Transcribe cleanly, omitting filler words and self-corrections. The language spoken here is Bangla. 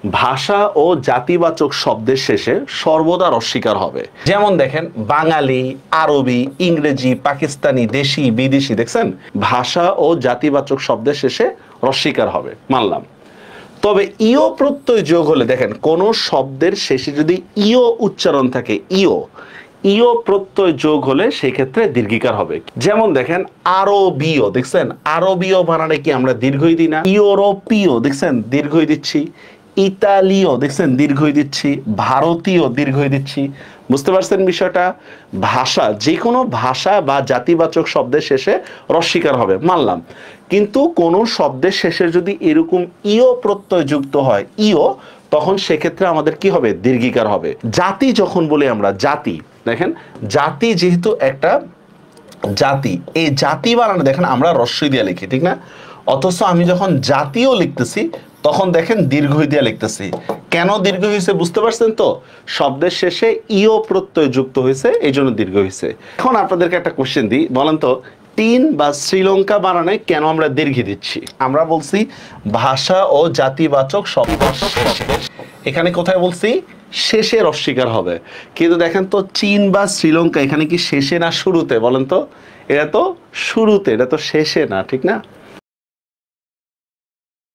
ভাষা ও জাতিবাচক শব্দের শেষে সর্বদা রস্বীকার হবে। যেমন দেখেন বাঙালি, আরবি, ইংরেজি, পাকিস্তানি, দেশি, বিদেশি, দেখছেন ভাষা ও জাতিবাচক শব্দের শেষে রস্বীকার হবে, মানলাম। তবে ইও প্রত্যয় যোগ হলে দেখেন কোন শব্দের শেষে যদি ইও উচ্চারণ থাকে, ইও ইও প্রত্যয় যোগ হলে সেই ক্ষেত্রে দীর্ঘিকার হবে। যেমন দেখেন আরবীয়, দেখছেন আরবীয় বানানে কি আমরা দীর্ঘই দিই না? ইউরোপীয়, দেখছেন দীর্ঘই দিচ্ছি। ইতালীয়, দেখছেন দীর্ঘই দিচ্ছি। ভারতীয়, দীর্ঘই দিচ্ছি। বুঝতে পারছেন বিষয়টা? ভাষা, যে কোনো ভাষা বা জাতিবাচক শব্দের শেষে রস্বীকার হবে, মানলাম। কিন্তু কোন শব্দের শেষে যদি এরকম ইও প্রত্যয় যুক্ত হয়, ইও, তখন সেক্ষেত্রে আমাদের কি হবে? দীর্ঘিকার হবে। জাতি যখন বলি আমরা, জাতি, দেখেন জাতি যেহেতু একটা জাতি, এই জাতি বানানে দেখেন আমরা রস্বই দিয়ে লিখি, ঠিক না? অথচ আমি যখন জাতীয় লিখতেছি তখন দেখেন দীর্ঘই দিয়ে লিখতেছি। কেন দীর্ঘ হয়েছে বুঝতে পারছেন তো? শব্দের শেষে ইও প্রত্যয় যুক্ত হয়েছে, এই জন্য দীর্ঘ হয়েছে। এখন আপনাদেরকে একটা কোশ্চেন দিই, বলেন তো চীন বা শ্রীলঙ্কা বানানে কেন আমরা দীর্ঘি দিচ্ছি? আমরা বলছি ভাষা ও জাতিবাচক শব্দ শেষে, এখানে কোথায় বলছি? শেষে রস্বীকার হবে। কিন্তু দেখেন তো চীন বা শ্রীলঙ্কা এখানে কি শেষে না শুরুতে? বলেন তো, এটা তো শুরুতে, এটা তো শেষে না, ঠিক না?